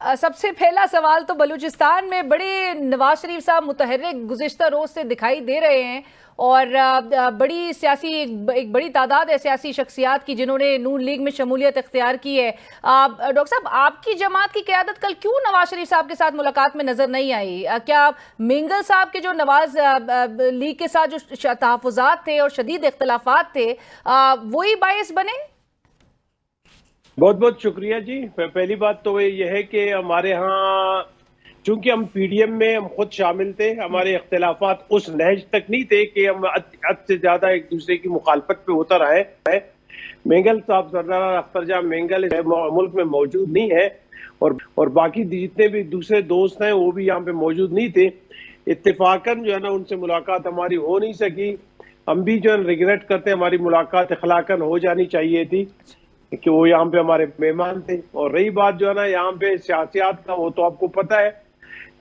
سب سے پہلا سوال تو بلوچستان میں بڑے نواز شریف صاحب متحرک گزشتہ روز سے دکھائی دے رہے ہیں اور بڑی سیاسی ایک بڑی تعداد ہے سیاسی شخصیات کی جنہوں نے نون لیگ میں شمولیت اختیار کی ہے. ڈاکٹر صاحب آپ کی جماعت کی قیادت کل کیوں نواز شریف صاحب کے ساتھ ملاقات میں نظر نہیں آئی؟ کیا مینگل صاحب کے جو نواز لیگ کے ساتھ جو تحفظات تھے اور شدید اختلافات تھے وہی باعث بنے؟ بہت بہت شکریہ جی. پہلی بات تو یہ ہے کہ ہمارے ہاں چونکہ ہم پی ڈی ایم میں ہم خود شامل تھے, ہمارے اختلافات اس نہج تک نہیں تھے کہ ہم حد سے زیادہ ایک دوسرے کی مخالفت پہ اتر آئے. مینگل صاحب سردار اختر جہاں مینگل ملک میں موجود نہیں ہے اور باقی جتنے بھی دوسرے دوست ہیں وہ بھی یہاں پہ موجود نہیں تھے. اتفاقاً جو ہے نا ان سے ملاقات ہماری ہو نہیں سکی. ہم بھی جو ہے ریگریٹ کرتے ہیں, ہماری ملاقات اخلاقاً ہو جانی چاہیے تھی کہ وہ یہاں پہ ہمارے مہمان تھے. اور رہی بات جو ہے نا یہاں پہ سیاسیات کا, وہ تو آپ کو پتہ ہے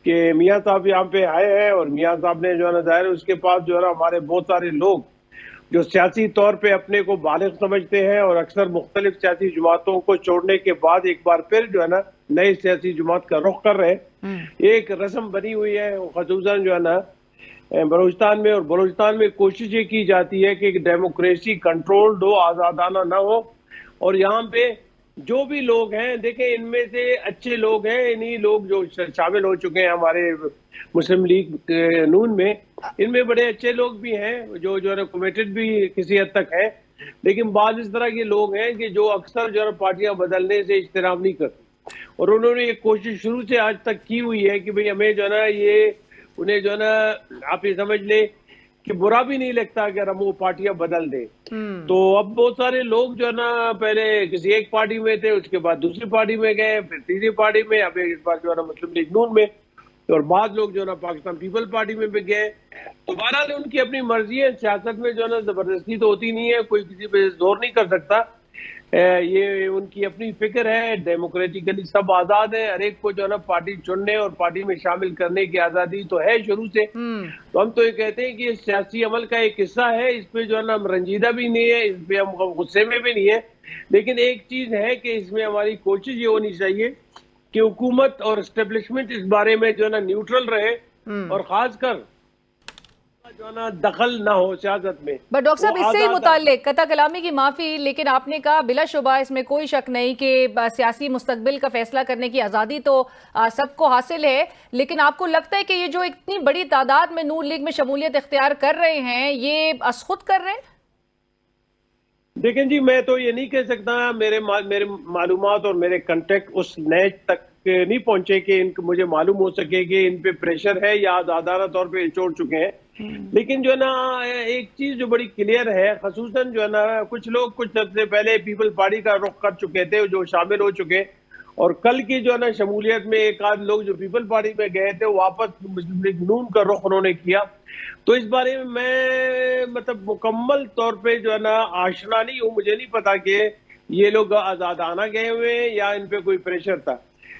کہ میاں صاحب یہاں پہ آئے ہیں اور میاں صاحب نے جو ہے نا ظاہر اس کے پاس جو ہے نا ہمارے بہت سارے لوگ جو سیاسی طور پہ اپنے کو بالغ سمجھتے ہیں اور اکثر مختلف سیاسی جماعتوں کو چھوڑنے کے بعد ایک بار پھر جو ہے نا نئے سیاسی جماعت کا رخ کر رہے ہیں. ایک رسم بنی ہوئی ہے خصوصاً جو ہے نا بلوچستان میں, اور بلوچستان میں کوشش یہ کی جاتی ہے کہ ڈیموکریسی کنٹرولڈ ہو, آزادانہ نہ ہو. اور یہاں پہ جو بھی لوگ ہیں دیکھیں ان میں سے اچھے لوگ ہیں, انہی لوگ جو شامل ہو چکے ہیں ہمارے مسلم لیگ نون میں, ان میں بڑے اچھے لوگ بھی ہیں جو ہے نا کمیٹڈ بھی کسی حد تک ہیں. لیکن بعض اس طرح کے لوگ ہیں کہ جو اکثر جو ہے پارٹیاں بدلنے سے اجتناب نہیں کرتے, اور انہوں نے یہ کوشش شروع سے آج تک کی ہوئی ہے کہ بھئی ہمیں جو ہے نا یہ انہیں جو ہے نا آپ یہ سمجھ لیں کہ برا بھی نہیں لگتا اگر ہم وہ پارٹیاں بدل دیں. تو اب بہت سارے لوگ جو ہے نا پہلے کسی ایک پارٹی میں تھے, اس کے بعد دوسری پارٹی میں گئے, پھر تیسری پارٹی میں, اب اس بار جو ہے نا مسلم لیگ نون میں, اور بعض لوگ جو ہے نا پاکستان پیپل پارٹی میں بھی گئے. تو بہرحال ان کی اپنی مرضی ہے, سیاست میں جو ہے نا زبردستی تو ہوتی نہیں ہے, کوئی کسی پہ زور نہیں کر سکتا. یہ ان کی اپنی فکر ہے, ڈیموکریٹکلی سب آزاد ہیں, ہر ایک کو جو ہے نا پارٹی چننے اور پارٹی میں شامل کرنے کی آزادی تو ہے شروع سے. تو ہم تو یہ کہتے ہیں کہ یہ سیاسی عمل کا ایک حصہ ہے, اس پہ جو ہے نا ہم رنجیدہ بھی نہیں ہے, اس پہ ہم غصے میں بھی نہیں ہے. لیکن ایک چیز ہے کہ اس میں ہماری کوشش یہ ہونی چاہیے کہ حکومت اور اسٹیبلشمنٹ اس بارے میں جو ہے نا نیوٹرل رہے, اور خاص کر جو ہے نا دخل نہ ہو سیاست میں. بٹ ڈاکٹر صاحب اس سے ہی متعلق قطع کلامی کی معافی, لیکن آپ نے کہا بلا شبہ اس میں کوئی شک نہیں کہ سیاسی مستقبل کا فیصلہ کرنے کی آزادی تو سب کو حاصل ہے, لیکن آپ کو لگتا ہے کہ یہ جو اتنی بڑی تعداد میں نون لیگ میں شمولیت اختیار کر رہے ہیں یہ خود کر رہے ہیں؟ دیکھیں جی میں تو یہ نہیں کہہ سکتا, میرے معلومات اور میرے کنٹیکٹ اس نیچ تک نہیں پہنچے کہ مجھے معلوم ہو سکے کہ ان پہ پریشر ہے یا آزادانہ طور پہ چھوڑ چکے ہیں. لیکن جو ہے نا ایک چیز جو بڑی کلیئر ہے, خصوصاً جو ہے نا کچھ لوگ کچھ عرصے پہلے پیپل پارٹی کا رخ کر چکے تھے جو شامل ہو چکے, اور کل کی جو ہے نا شمولیت میں ایک آدھ لوگ جو پیپل پارٹی میں گئے تھے واپس مسلم لیگ نون کا رخ انہوں نے کیا. تو اس بارے میں مطلب مکمل طور پہ جو ہے نا آشنا نہیں ہوں, مجھے نہیں پتا کہ یہ لوگ آزادانہ گئے ہوئے ہیں یا ان پہ کوئی پریشر تھا.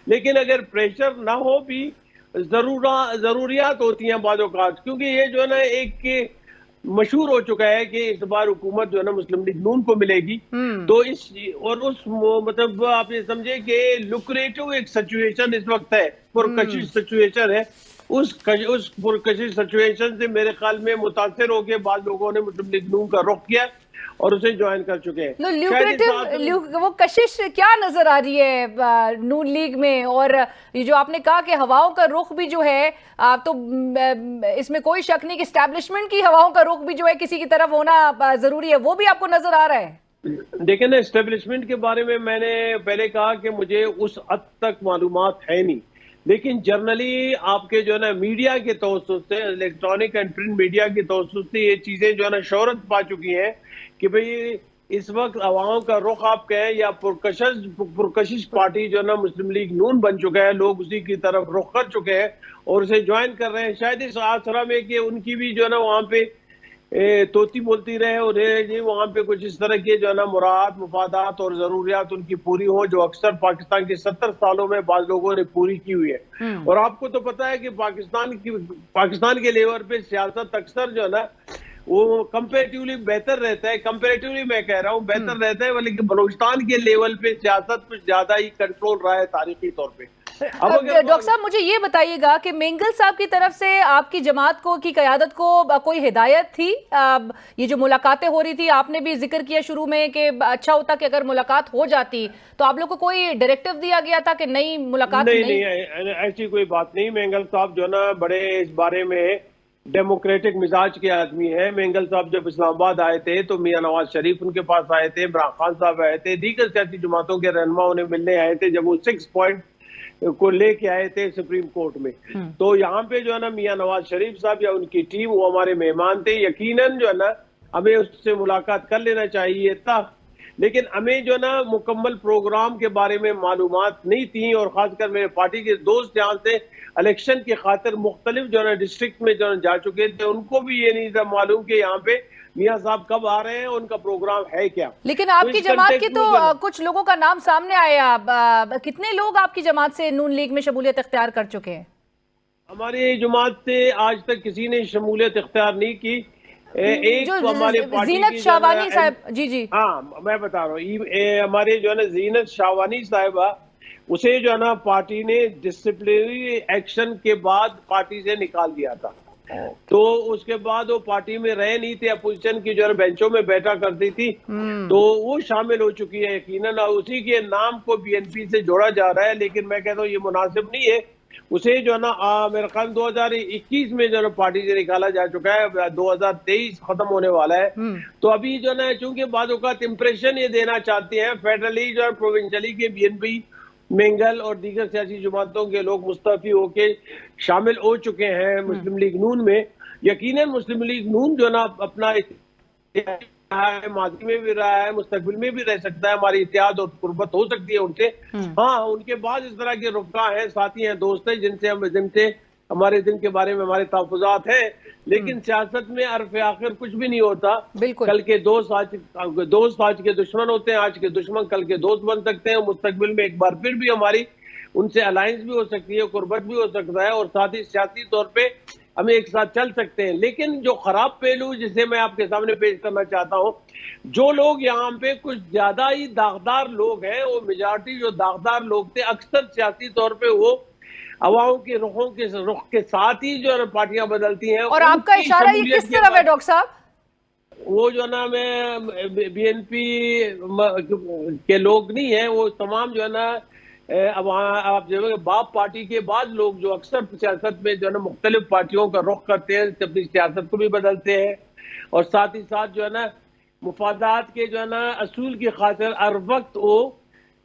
لیکن اگر پریشر نہ ہو بھی ضروریات ہوتی ہیں بعض اوقات, کیونکہ یہ جو ہے نا ایک مشہور ہو چکا ہے کہ اس بار حکومت جو ہے نا مسلم لیگ نون کو ملے گی. تو اس مطلب آپ یہ سمجھے کہ لوکریٹو ایک سچویشن اس وقت ہے, پرکشش سچویشن ہے. اس پرکشش سچویشن سے میرے خیال میں متاثر ہو کے بعض لوگوں نے مسلم لیگ نون کا رخ کیا اور اسے جوائن کر چکے ہیں. وہ کشش کیا نظر آ رہی ہے نون لیگ میں, اور یہ جو آپ نے کہا کہ ہواؤں کا رخ بھی جو ہے تو اس میں کوئی شک نہیں کہ اسٹیبلشمنٹ کی ہواؤں کا رخ بھی جو ہے کسی کی طرف ہونا ضروری ہے, وہ بھی آپ کو نظر آ رہا ہے؟ دیکھیں نا اسٹیبلشمنٹ کے بارے میں نے پہلے کہا کہ مجھے اس حد تک معلومات ہے نہیں, لیکن جرنلی آپ کے جو ہے نا میڈیا کے توسط سے, الیکٹرانک اینڈ پرنٹ میڈیا کے توسط سے یہ چیزیں جو ہے نا شہرت پا چکی ہیں کہ بھئی اس وقت عوام کا رخ آپ کہیں یا پرکشش پارٹی جو ہے نا مسلم لیگ نون بن چکا ہے, لوگ اسی کی طرف رخ کر چکے ہیں اور اسے جوائن کر رہے ہیں. شاید اس آسرا میں کہ ان کی بھی جو ہے نا وہاں پہ توتی بولتی رہے اور وہاں پہ کچھ اس طرح کے جو ہے نا مراد مفادات اور ضروریات ان کی پوری ہو جو اکثر پاکستان کے 70 سالوں میں بعض لوگوں نے پوری کی ہوئی ہے. اور آپ کو تو پتا ہے کہ پاکستان کے لیول پہ سیاست اکثر جو ہے نا وہ کمپیریٹیولی بہتر رہتا ہے, کمپیریٹیولی میں کہہ رہا ہوں بہتر رہتا ہے, لیکن بلوچستان کے لیول پہ سیاست کچھ زیادہ ہی کنٹرول رہا ہے تاریخی طور پہ. ڈاکٹر صاحب مجھے یہ بتائیے گا کہ مینگل صاحب کی طرف سے آپ کی جماعت کو کی قیادت کو کوئی ہدایت تھی؟ یہ جو ملاقاتیں ہو رہی تھی آپ نے بھی ذکر کیا شروع میں کہ اچھا ہوتا کہ اگر ملاقات ہو جاتی، تو آپ لوگ کو کوئی ڈائریکٹو دیا گیا تھا کہ نہیں ملاقات نہیں؟ ایسی کوئی بات نہیں. مینگل صاحب جو نا بڑے اس بارے میں ڈیموکریٹک مزاج کے آدمی ہیں. مینگل صاحب جب اسلام آباد آئے تھے تو میاں نواز شریف ان کے پاس آئے تھے، عمران خان صاحب آئے تھے، دیگر سیاسی جماعتوں کے رہنما انہیں ملنے آئے تھے جب وہ 6 پوائنٹ کو لے کے آئے تھے سپریم کورٹ میں. تو یہاں پہ جو ہے نا میاں نواز شریف صاحب یا ان کی ٹیم وہ ہمارے مہمان تھے. یقیناً جو ہے نا ہمیں اس سے ملاقات کر لینا چاہیے تھا، لیکن ہمیں جو ہے نا مکمل پروگرام کے بارے میں معلومات نہیں تھیں، اور خاص کر میرے پارٹی کے دوست جہاں سے الیکشن کی خاطر مختلف جو ہے نا ڈسٹرکٹ میں جو جا چکے تھے ان کو بھی یہ نہیں تھا معلوم کہ یہاں پہ میاں صاحب کب آ رہے ہیں، ان کا پروگرام ہے کیا. لیکن آپ کی جماعت کی تو کچھ لوگوں کا نام سامنے آیا. کتنے لوگ آپ کی جماعت سے نون لیگ میں شمولیت اختیار کر چکے ہیں؟ ہماری جماعت سے آج تک کسی نے شمولیت اختیار نہیں کی. ایک ہمارے زینت شاوانی صاحب، جی ہاں میں بتا رہا ہوں، ہمارے جو ہے نا زینت شاوانی صاحبہ، اسے جو ہے نا پارٹی نے ڈسپلنری ایکشن کے بعد پارٹی سے نکال دیا تھا. تو اس کے بعد وہ پارٹی میں رہے نہیں تھے، اپوزیشن کی جو ہے بینچوں میں بیٹھا کرتی تھی، تو وہ شامل ہو چکی ہے یقیناً. اسی کے نام کو بی این پی سے جوڑا جا رہا ہے، لیکن میں کہتا ہوں یہ مناسب نہیں ہے. اسے جو ہے نا میرے خیال 2021 میں جو ہے پارٹی سے نکالا جا چکا ہے، 2023 ختم ہونے والا ہے. تو ابھی جو ہے نا چونکہ بعض اوقات امپریشن یہ دینا چاہتے ہیں فیڈرلی جو ہے پروونشلی کے بی این پی، مینگل اور دیگر سیاسی جماعتوں کے لوگ مستعفی ہو کے شامل ہو چکے ہیں مسلم لیگ نون میں. یقیناً مسلم لیگ نون جو ہے نا اپنا ماضی میں بھی رہا ہے، مستقبل میں بھی رہ سکتا ہے. ہماری اتحاد اور قربت ہو سکتی ہے ان سے. ہاں ان کے بعد اس طرح کے رفقا ہیں، ساتھی ہیں، دوست ہیں جن سے ہمارے دن کے بارے میں ہمارے تحفظات ہیں. لیکن سیاست میں عرف آخر کچھ بھی نہیں ہوتا. کل کے دوست آج کے دشمن ہوتے ہیں، آج کے دشمن کل کے دوست بن سکتے ہیں. مستقبل میں ایک بار پھر بھی ہماری ان سے الائنس بھی ہو سکتی ہے، قربت بھی ہو سکتا ہے، اور ساتھ ہی سیاسی طور پہ ہمیں ایک ساتھ چل سکتے ہیں. لیکن جو خراب پہلو جسے میں آپ کے سامنے پیش کرنا چاہتا ہوں، جو لوگ یہاں پہ کچھ زیادہ ہی داغدار لوگ ہیں، وہ میجارٹی جو داغدار لوگ تھے، اکثر سیاسی طور پہ وہ عوام کے رخ کے ساتھ ہی جو ہے پارٹیاں بدلتی ہیں. اور آپ کا اشارہ یہ کس طرف ہے ڈاکٹر صاحب؟ وہ جو ہے نا میں بی این پی کے لوگ نہیں ہیں، وہ تمام جو ہے نا اب آپ جو ہے باپ پارٹی کے بعد لوگ جو اکثر سیاست میں جو ہے نا مختلف پارٹیوں کا رخ کرتے ہیں، اپنی سیاست کو بھی بدلتے ہیں، اور ساتھ ہی ساتھ جو ہے نا مفادات کے جو ہے نا اصول کی خاطر ہر وقت وہ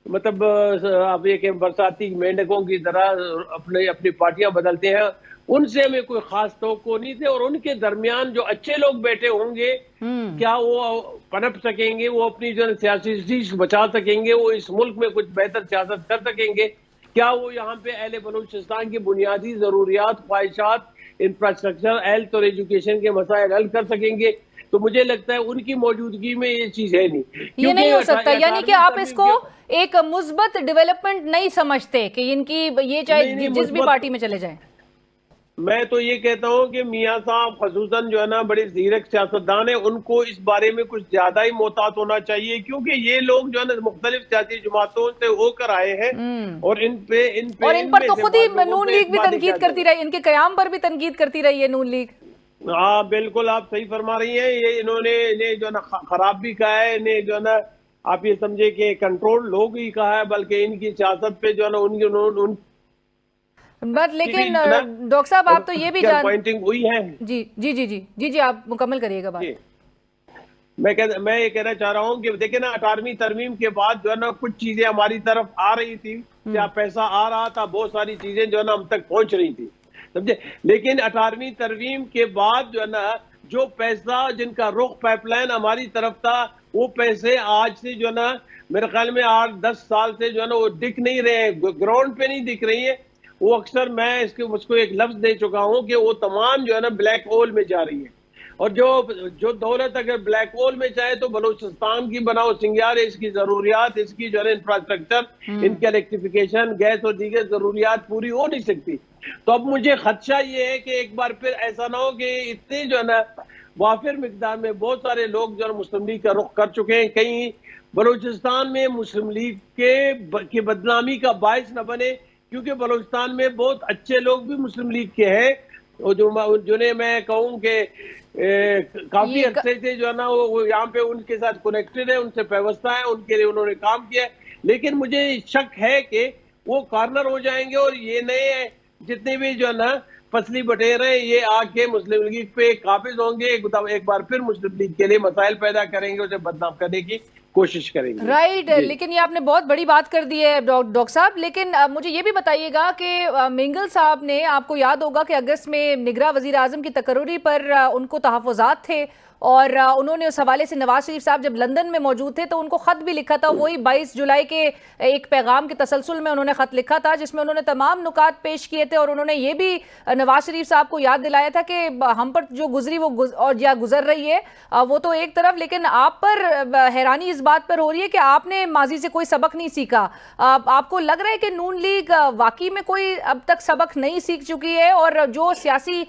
مطلب اب یہ کہ برساتی مینڈکوں کی طرح اپنی پارٹیاں بدلتے ہیں. ان سے ہمیں کوئی خاص توقع نہیں تھے، اور ان کے درمیان جو اچھے لوگ بیٹھے ہوں گے کیا وہ پنپ سکیں گے، وہ اپنی جو سیاسی سیٹ بچا سکیں گے، وہ اس ملک میں کچھ بہتر سیاست کر سکیں گے، کیا وہ یہاں پہ اہل بلوچستان کی بنیادی ضروریات، خواہشات، انفراسٹرکچر، ہیلتھ اور ایجوکیشن کے مسائل حل کر سکیں گے. تو مجھے لگتا ہے ان کی موجودگی میں یہ چیز ہے نہیں. یہ نہیں ہو سکتا، یعنی کہ آپ اس کو ایک مثبت ڈیولپمنٹ نہیں سمجھتے کہ ان کی یہ چاہے جس بھی پارٹی میں چلے جائیں؟ میں تو یہ کہتا ہوں کہ میاں صاحب خصوصاً جو ہے نا بڑے زیرک سیاستدان ہیں، ان کو اس بارے میں کچھ زیادہ ہی محتاط ہونا چاہیے، کیونکہ یہ لوگ جو ہے نا مختلف سیاسی جماعتوں سے ہو کر آئے ہیں، اور ان پر تو خود ہی نون لیگ بھی تنقید کرتی رہی، ان کے قیام پر بھی تنقید کرتی رہی ہے نون لیگ. ہاں بالکل آپ صحیح فرما رہی ہیں. یہ انہوں نے جو ہے نا خراب بھی کہا ہے، انہیں جو ہے نا آپ یہ سمجھے کہ کنٹرول لوگ ہی کہا ہے، بلکہ ان کی سیاست پہ جو ہے نا لیکن ڈاکٹر صاحب آپ تو یہ بھی پوائنٹنگ ہوئی ہے. جی آپ مکمل کریے گا بات. میں یہ کہنا چاہ رہا ہوں کہ دیکھیں نا 18ویں ترمیم کے بعد جو ہے نا کچھ چیزیں ہماری طرف آ رہی تھی، کیا پیسہ آ رہا تھا، بہت ساری چیزیں جو ہے نا ہم تک پہنچ رہی تھی، سمجھے. لیکن 18ویں ترمیم کے بعد جو ہے نا جو پیسہ جن کا رخ پائپ لائن ہماری طرف تھا، وہ پیسے آج سے جو ہے نا میرے خیال میں 8-10 سال سے جو ہے نا وہ دکھ نہیں رہے ہیں، گراؤنڈ پہ نہیں دکھ رہی ہے. وہ اکثر میں اس کو ایک لفظ دے چکا ہوں کہ وہ تمام جو ہے نا بلیک ہول میں جا رہی ہے. اور جو دولت اگر بلیک ہول میں جائے تو بلوچستان کی بناؤ سنگیار ہے، اس کی ضروریات، اس کی جو ہے انفراسٹرکچر، ان کے الیکٹریفیکیشن، گیس اور دیگر ضروریات پوری ہو نہیں سکتی. تو اب مجھے خدشہ یہ ہے کہ ایک بار پھر ایسا نہ ہو کہ اتنے جو ہے نا وافر مقدار میں بہت سارے لوگ جو ہے مسلم لیگ کا رخ کر چکے ہیں، کہیں بلوچستان میں مسلم لیگ کی بدنامی کا باعث نہ بنے کیونکہ بلوچستان میں بہت اچھے لوگ بھی مسلم لیگ کے ہیں، جنہیں میں کہوں کہ کافی عرصے سے جو ہے نا وہ یہاں پہ ان کے ساتھ کنیکٹڈ ہے، ان سے پیوستہ ہے، ان کے لیے انہوں نے کام کیا ہے، لیکن مجھے شک ہے کہ وہ کارنر ہو جائیں گے اور یہ نئے جتنے بھی جو ہے نا پسلی بٹیر ہیں یہ آ کے مسلم لیگ پہ قابض ہوں گے، ایک بار پھر مسلم لیگ کے لیے مسائل پیدا کریں گے، اسے بدنام کرنے کی کوشش کریں گے. رائٹ، لیکن یہ آپ نے بہت بڑی بات کر دی ہے ڈاکٹر صاحب. لیکن مجھے یہ بھی بتائیے گا کہ مینگل صاحب نے، آپ کو یاد ہوگا کہ اگست میں نگراں وزیر اعظم کی تقرری پر ان کو تحفظات تھے اور انہوں نے اس حوالے سے نواز شریف صاحب جب لندن میں موجود تھے تو ان کو خط بھی لکھا تھا. وہی 22 جولائی کے ایک پیغام کے تسلسل میں انہوں نے خط لکھا تھا جس میں انہوں نے تمام نکات پیش کیے تھے اور انہوں نے یہ بھی نواز شریف صاحب کو یاد دلایا تھا کہ ہم پر جو گزری وہ اور یا گزر رہی ہے وہ تو ایک طرف، لیکن آپ پر حیرانی اس بات پر ہو رہی ہے کہ آپ نے ماضی سے کوئی سبق نہیں سیکھا. آپ کو لگ رہا ہے کہ نون لیگ واقعی میں کوئی اب تک سبق نہیں سیکھ چکی ہے اور جو سیاسی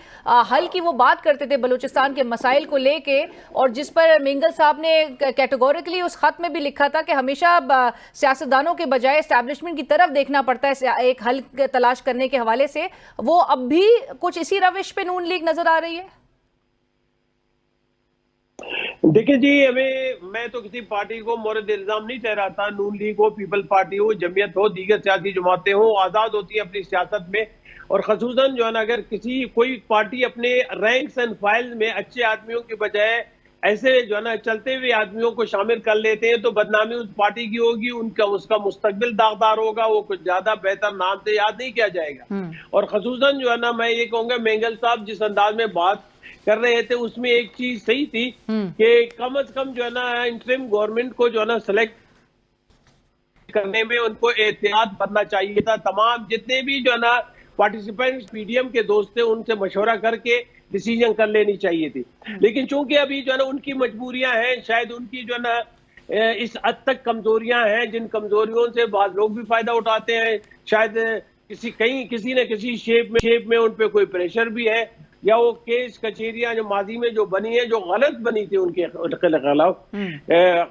حل کی وہ بات کرتے تھے بلوچستان کے مسائل کو لے کے، اور جس پر مینگل صاحب نے کیٹیگوریکلی اس خط میں بھی لکھا تھا کہ ہمیشہ سیاستدانوں کے بجائے اسٹیبلشمنٹ کی طرف دیکھنا پڑتا ہے ایک حل تلاش کرنے کے حوالے سے، وہ اب بھی کچھ اسی روش پہ نون لیگ نظر آ رہی ہے؟ دیکھیں جی، میں تو کسی پارٹی کو مورد الزام نہیں ٹھہراتا. نون لیگ ہو، پیپل پارٹی ہو، جمعیت ہو، دیگر سیاسی جماعتیں ہوں، آزاد ہوتی ہیں اپنی سیاست میں. اور خصوصاً جو ہے نا اگر کوئی پارٹی اپنے رینکس اینڈ فائلز میں اچھے آدمیوں کے بجائے ایسے جو ہے نا چلتے ہوئے آدمیوں کو شامل کر لیتے ہیں تو بدنامی اس پارٹی کی ہوگی، اس کا مستقبل داغدار ہوگا، وہ کچھ زیادہ بہتر نام سے یاد نہیں کیا جائے گا. اور خصوصاً جو ہے نا میں یہ کہوں گا مینگل صاحب جس انداز میں بات کر رہے تھے اس میں ایک چیز صحیح تھی کہ کم از کم جو ہے نا انٹرم گورنمنٹ کو جو ہے نا سلیکٹ کرنے میں ان کو احتیاط برتنا چاہیے تھا. تمام جتنے بھی جو ہے نا پارٹیسپینٹس پی ڈی ایم کے دوست تھے ان سے مشورہ کر کے ڈیسیجن کر لینی چاہیے تھی. لیکن چونکہ ابھی جو ہے نا ان کی مجبوریاں ہیں، شاید ان کی جو ہے نا اس حد تک کمزوریاں ہیں جن کمزوریوں سے بعض لوگ بھی فائدہ اٹھاتے ہیں، شاید کسی نہ کسی شیپ میں ان پہ کوئی پریشر بھی ہے، یا وہ کیس کچہریاں جو ماضی میں جو بنی ہیں جو غلط بنی تھی ان کے خلاف،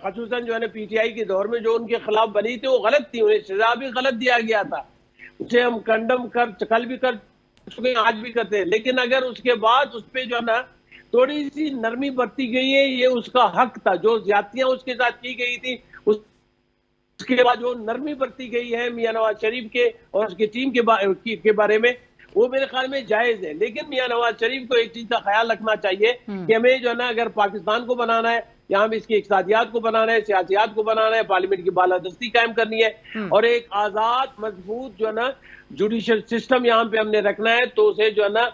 خصوصاً جو ہے نا پی ٹی آئی کے دور میں جو ان کے خلاف بنی تھی وہ غلط تھی، انہیں سزا بھی غلط دیا گیا تھا. اسے ہم کنڈم کل بھی کر چکے، آج بھی کرتے ہیں. لیکن اگر اس کے بعد اس پہ جو ہے نا تھوڑی سی نرمی برتی گئی ہے، یہ اس کا حق تھا. جو زیادتیاں اس کے ساتھ کی گئی تھی اس کے بعد جو نرمی برتی گئی ہے میاں نواز شریف کے اور اس کی ٹیم کے بارے میں، وہ میرے خیال میں جائز ہے. لیکن میاں نواز شریف کو ایک چیز کا خیال رکھنا چاہیے کہ ہمیں جو ہے نا اگر پاکستان کو بنانا ہے، یہاں بھی اس کی اقتصادیات کو بنانا ہے، سیاسیات کو بنانا ہے، پارلیمنٹ کی بالادستی قائم کرنی ہے اور ایک آزاد مضبوط جو ہے نا جوڈیشل سسٹم یہاں پہ ہم نے رکھنا ہے، تو اسے جو ہے نا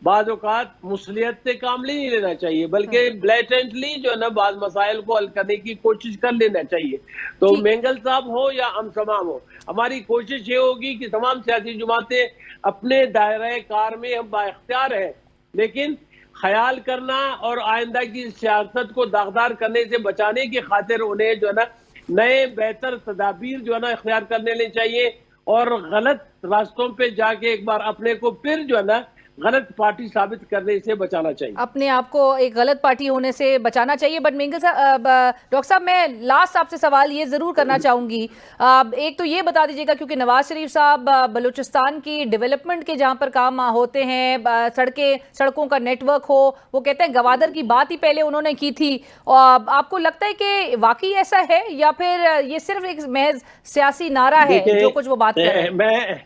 بعض اوقات مصلحت سے کام نہیں لینا چاہیے بلکہ بلیٹنٹلی جو ہے نا بعض مسائل کو حل کرنے کی کوشش کر لینا چاہیے. تو مینگل صاحب ہو یا ہم تمام ہو، ہماری کوشش یہ ہوگی کہ تمام سیاسی جماعتیں اپنے دائرہ کار میں ہم بااختیار ہیں، لیکن خیال کرنا اور آئندہ کی سیاست کو داغدار کرنے سے بچانے کی خاطر انہیں جو ہے نا نئے بہتر تدابیر جو ہے نا اختیار کرنے لے چاہیے اور غلط راستوں پہ جا کے ایک بار اپنے کو پھر جو ہے نا غلط پارٹی ثابت کرنے سے بچانا چاہیے، اپنے آپ کو ایک غلط پارٹی ہونے سے بچانا چاہیے. بٹ مینگل صاحب، ڈاکٹر صاحب میں لاسٹ آپ سے سوال یہ ضرور کرنا چاہوں گی. ایک تو یہ بتا دیجیے گا کیونکہ نواز شریف صاحب بلوچستان کی ڈیولپمنٹ کے جہاں پر کام ہوتے ہیں، سڑکوں کا نیٹ ورک ہو، وہ کہتے ہیں گوادر کی بات ہی پہلے انہوں نے کی تھی. آپ کو لگتا ہے کہ واقعی ایسا ہے یا پھر یہ صرف ایک محض سیاسی نعرہ ہے جو کچھ وہ بات کر رہے ہیں؟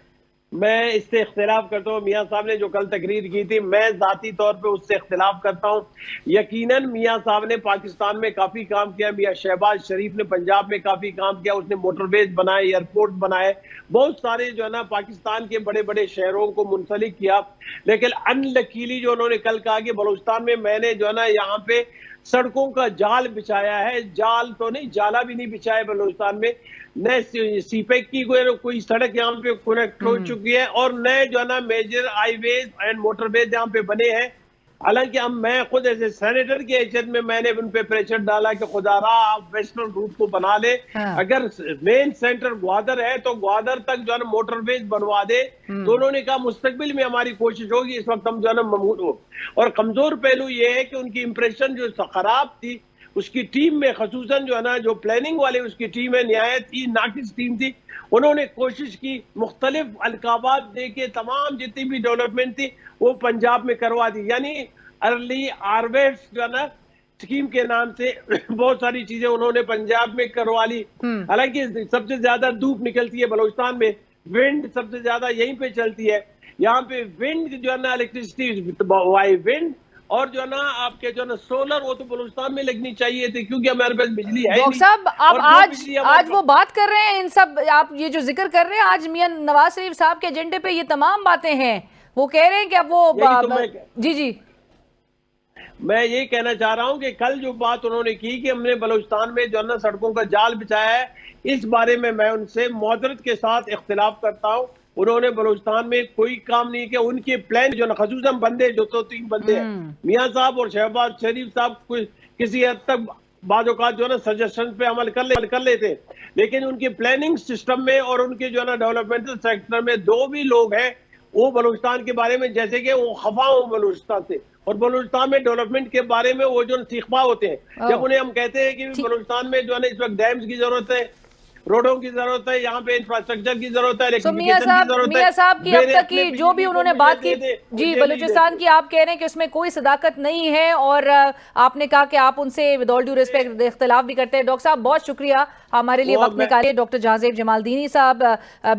میں اس سے اختلاف کرتا ہوں. میاں صاحب نے جو کل تقریر کی تھی میں ذاتی طور پہ اس سے اختلاف کرتا ہوں. یقیناً میاں صاحب نے پاکستان میں کافی کام کیا، میاں شہباز شریف نے پنجاب میں کافی کام کیا، اس نے موٹر ویز بنائے، ایئرپورٹ بنائے، بہت سارے جو ہے نا پاکستان کے بڑے بڑے شہروں کو منسلک کیا. لیکن ان لکیلی جو انہوں نے کل کہا کہ بلوچستان میں میں نے جو ہے نا یہاں پہ سڑکوں کا جال بچھایا ہے، جال تو نہیں جالا بھی نہیں بچھایا بلوچستان میں، نئے سی پیک کی کوئی سڑک یہاں پہ کنیکٹ ہو چکی ہے اور نئے جو ہے نا major highways and motorways یہاں پہ بنے ہیں. حالانکہ اب میں خود ایسے سینیٹر کی حیثیت میں نے ان پہ پریشر ڈالا کہ خدا رہا آپ ویسٹرن روٹ کو بنا لے، اگر مین سینٹر گوادر ہے تو گوادر تک جو ہے نا موٹر ویز بنوا دے. تو انہوں نے کہا مستقبل میں ہماری کوشش ہوگی. اس وقت ہم جو ہے نا ممنوع ہو اور کمزور پہلو یہ ہے کہ ان کی امپریشن جو خراب تھی اس کی ٹیم میں خصوصاً جو ہے نا جو پلاننگ والے اس کی ٹیم ہے نہایت ہی ناقص ٹیم تھی. انہوں نے کوشش کی مختلف القابات دے کے تمام جتنی بھی ڈیولپمنٹ تھی وہ پنجاب میں کروا دی. یعنی ارلی ہارویسٹ جو ہے نا اسکیم کے نام سے بہت ساری چیزیں انہوں نے پنجاب میں کروا لی. حالانکہ سب سے زیادہ دھوپ نکلتی ہے بلوچستان میں, ونڈ سب سے زیادہ یہیں پہ چلتی ہے. یہاں پہ ونڈ جو ہے نا الیکٹریسٹی ونڈ اور جو ہے نا آپ کے جو ہے نا سولر وہ تو بلوچستان میں لگنی چاہیے تھی کیونکہ ہمارے پاس بجلی ہے. ڈاکٹر صاحب آپ آج وہ بات کر رہے ہیں, ان سب آپ یہ جو ذکر کر رہے ہیں آج میاں نواز شریف صاحب کے ایجنڈے پہ یہ تمام باتیں ہیں. وہ کہہ رہے ہیں کہ اب وہ جی میں یہ کہنا چاہ رہا ہوں کہ کل جو بات انہوں نے کی کہ ہم نے بلوچستان میں جو ہے نا سڑکوں کا جال بچھایا ہے, اس بارے میں ان سے معذرت کے ساتھ اختلاف کرتا ہوں. انہوں نے بلوچستان میں کوئی کام نہیں کیا. ان کے پلان جو نا خصوصاً بندے جو تو 3 بندے ہیں میاں صاحب اور شہباز شریف صاحب کسی حد تک بعض اوقات جو ہے نا سجیشن پہ عمل کر لیتے, لیکن ان کے پلاننگ سسٹم میں اور ان کے جو ہے نا ڈیولپمنٹل سیکٹر میں 2 بھی لوگ ہیں وہ بلوچستان کے بارے میں جیسے کہ وہ خفا ہوں بلوچستان سے, اور بلوچستان میں ڈیولپمنٹ کے بارے میں وہ جو سیخپا ہوتے ہیں. جب انہیں ہم کہتے ہیں کہ بلوچستان میں جو ہے نا اس وقت ڈیمز کی ضرورت ہے, روڈوں کی ضرورت ہے, یہاں پہ انفراسٹرکچر کی ضرورت ہے, الیکٹریفیکیشن کی ضرورت ہے. میاں صاحب کی اب تک کی جو بھی انہوں نے بات کی جی بلوچستان کی, آپ کہہ رہے ہیں کہ اس میں کوئی صداقت نہیں ہے, اور آپ نے کہا کہ آپ ان سے ود آل ڈیو ریسپیکٹ اختلاف بھی کرتے ہیں. ڈاکٹر صاحب بہت شکریہ ہمارے لیے وقت نکالیے. ڈاکٹر جہانزیب جمالدینی صاحب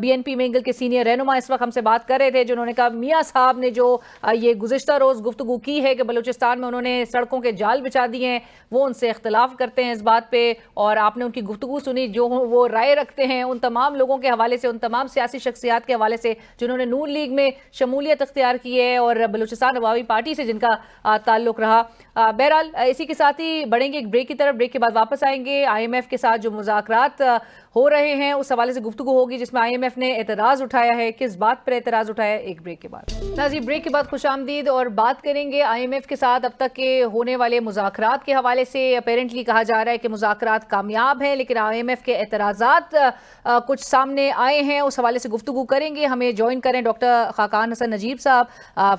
BNP منگل کے سینئر رہنما اس وقت ہم سے بات کر رہے تھے, جنہوں نے کہا میاں صاحب نے جو یہ گزشتہ روز گفتگو کی ہے کہ بلوچستان میں انہوں نے سڑکوں کے جال بچھا دیے ہیں, وہ ان سے اختلاف کرتے ہیں اس بات پہ, اور آپ نے ان کی گفتگو سنی جو وہ رائے رکھتے ہیں ان تمام لوگوں کے حوالے سے, ان تمام سیاسی شخصیات کے حوالے سے جنہوں نے نون لیگ میں شمولیت اختیار کی ہے اور بلوچستان عوامی پارٹی سے جن کا تعلق رہا. بہرحال اسی کے ساتھ ہی بڑھیں گے ایک بریک کی طرف. بریک کے بعد واپس آئیں گے. IMF کے ساتھ جو مذاکرات ہو رہے ہیں اس حوالے سے گفتگو ہوگی جس میں IMF نے اعتراض اٹھایا ہے. کس بات پر اعتراض اٹھایا ہے, ایک بریک کے بعد. ناظرین بریک کے بعد خوش آمدید, اور بات کریں گے IMF کے ساتھ اب تک کے ہونے والے مذاکرات کے حوالے سے. اپیرنٹلی کہا جا رہا ہے کہ مذاکرات کامیاب ہیں, لیکن IMF کے اعتراضات کچھ سامنے آئے ہیں, اس حوالے سے گفتگو کریں گے. ہمیں جوائن کریں doctor Khaqan Hasan Najeeb sahib,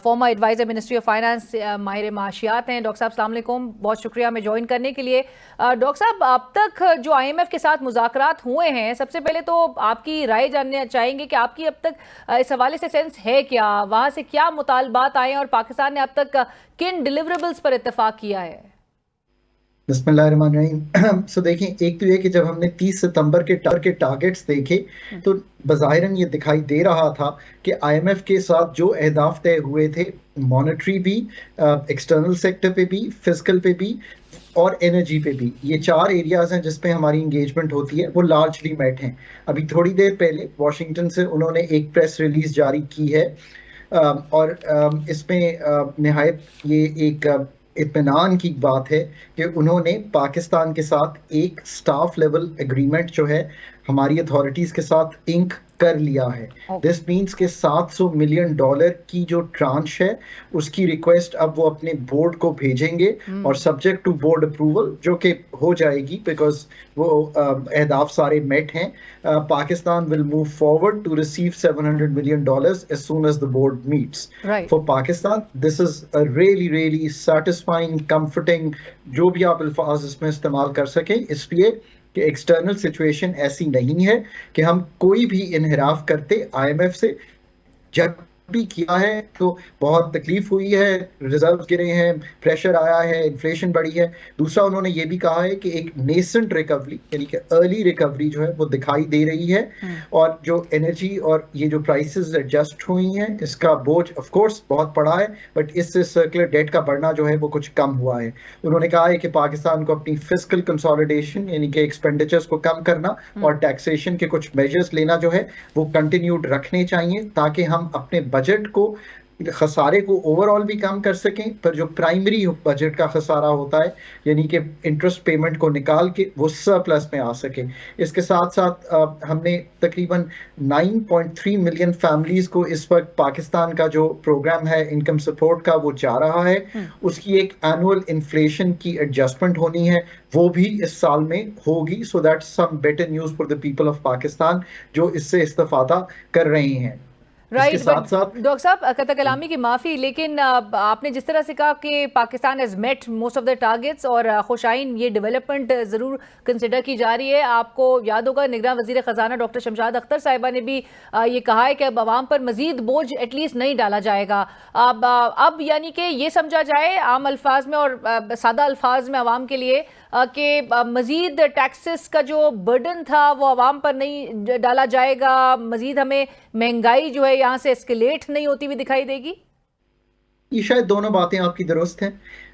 former adviser ministry of finance, ماہر معاشیات ہیں. ڈاکٹر صاحب السلام علیکم, بہت شکریہ ہمیں جوائن کرنے کے لیے. ڈاکٹر صاحب اب تک جو IMF کے ساتھ مذاکرات ہوئے ہیں, سب سے پہلے تو آپ کی رائے جاننا چاہیں گے کہ آپ کی اب تک اس حوالے سے سینس ہے کیا, وہاں سے کیا مطالبات آئے ہیں اور پاکستان نے اب تک کن ڈیلیوریبلز پر اتفاق کیا ہے؟ بسم اللہ الرحمن الرحیم. سو دیکھیں, ایک تو یہ کہ جب ہم نے 30 ستمبر کے ٹارگٹس دیکھے تو بظاہراً یہ دکھائی دے رہا تھا کہ IMF کے ساتھ جو اہداف طے ہوئے تھے, مانیٹری بھی, ایکسٹرنل سیکٹر پہ بھی, فزیکل پہ بھی اور انرجی پہ بھی, یہ 4 ایریاز ہیں جس پہ ہماری انگیجمنٹ ہوتی ہے, وہ لارجلی میٹ ہیں. ابھی تھوڑی دیر پہلے واشنگٹن سے انہوں نے ایک پریس ریلیز جاری کی ہے, اور اس میں نہایت یہ ایک اطمینان کی بات ہے کہ انہوں نے پاکستان کے ساتھ ایک سٹاف لیول ایگریمنٹ جو ہے ہماری اتھارٹیز کے ساتھ انک کر لیا ہے. دس مینس کہ $700 ملین کی جو ٹرانش ہے اس کی ریکویسٹ اب وہ اپنے بورڈ کو بھیجیں گے, اور سبجیکٹ ٹو بورڈ اپروول جو کہ ہو جائے گی بیکاز وہ اہداف سارے میٹ ہیں, Pakistan will move forward to receive $700 million as soon as the board meets. For Pakistan this is a really satisfying, comforting, جو بھی آپ الفاظ اس میں استعمال کر سکیں, اس لیے کہ ایکسٹرنل سچویشن ایسی نہیں ہے کہ ہم کوئی بھی انحراف کرتے. IMF سے جب بھی کیا ہے تو بہت تکلیف ہوئی ہے, ریزروز گرے ہیں, پریشر آیا ہے, انفلیشن بڑھی ہے. دوسرا انہوں نے یہ بھی کہا ہے کہ ایک نیسنٹ ریکوری یعنی کہ ارلی ریکوری جو ہے وہ دکھائی دے رہی ہے, اور جو انرجی اور یہ جو پرائسز ایڈجسٹ ہوئی ہیں اس کا بوجھ آف کورس بہت پڑا ہے, بٹ اس سے سرکولر ڈیٹ کا بڑھنا جو ہے وہ کچھ کم ہوا ہے. انہوں نے کہا ہے کہ پاکستان کو اپنی فسکل کنسالیڈیشن یعنی کہ ایکسپینڈیچرز کو کم کرنا اور ٹیکسیشن کے کچھ میجرز لینا جو ہے وہ کنٹینیوڈ رکھنے چاہیے, تاکہ ہم اپنے بجٹ کو خسارے کو اوور آل بھی کم کر سکیں, پر جو پرائمری بجٹ کا خسارہ ہوتا ہے یعنی کہ انٹرسٹ پیمنٹ کو نکال کے وہ سرپلس میں آ سکے. اس کے ساتھ ساتھ ہم نے تقریباً 9.3 ملین فیملیز کو اس وقت پاکستان کا جو پروگرام ہے انکم سپورٹ کا وہ جا رہا ہے, اس کی ایک اینول انفلیشن کی ایڈجسٹمنٹ ہونی ہے, وہ بھی اس سال میں ہوگی. So that's some better news for the people of Pakistan جو اس سے استفادہ کر رہے ہیں. رائٹ ساتھ ساتھ ڈاکٹر صاحب قطع کلامی کی معافی، لیکن آپ نے جس طرح سے کہا کہ Pakistan has met most of the targets اور خوشائن یہ ڈیولپمنٹ ضرور کنسیڈر کی جا رہی ہے. آپ کو یاد ہوگا نگراں وزیر خزانہ ڈاکٹر شمشاد اختر صاحبہ نے بھی یہ کہا ہے کہ اب عوام پر مزید بوجھ ایٹ لیسٹ نہیں ڈالا جائے گا. اب یعنی کہ یہ سمجھا جائے عام الفاظ میں اور سادہ الفاظ میں عوام کے لیے کہ مزید ٹیکسز کا جو برڈن تھا وہ عوام پر نہیں ڈالا جائے گا، مزید ہمیں مہنگائی جو ہے یہاں سے اسکیلیٹ نہیں ہوتی ہوئی دکھائی دے گی؟ یہ شاید دونوں باتیں آپ کی درست ہیں.